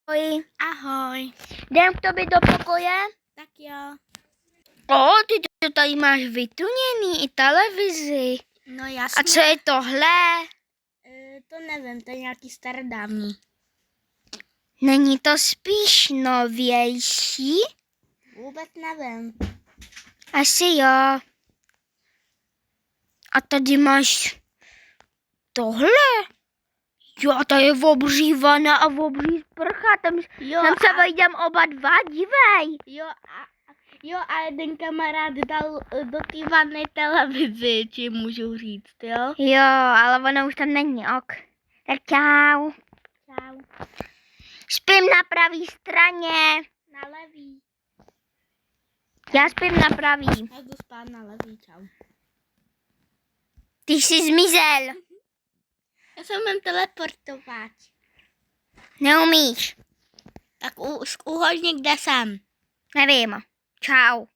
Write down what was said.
Ahoj. Ahoj. Jdem k tobě do pokoje? Tak jo. Ty to tady máš vytuněný, i televizi. No jasně. A co je tohle? To nevím, to je nějaký starodávný. Není to spíš novější? Vůbec nevím. Asi jo. A tady máš tohle? Jo, to je obří vana a obří sprcha. Tam se vejdem oba dva, dívej. Jo, a jeden kamarád dal do té vanny televizi, či můžu říct, jo? Jo, ale ona už tam není, ok. Tak čau. Čau. Spím na pravý straně. Na levý. Já spím na pravý. Já jdu spát na levý, čau. Ty jsi zmizel. Já se umím teleportovat. Neumíš. Tak uhodni, kde jsem. Nevím. Čau.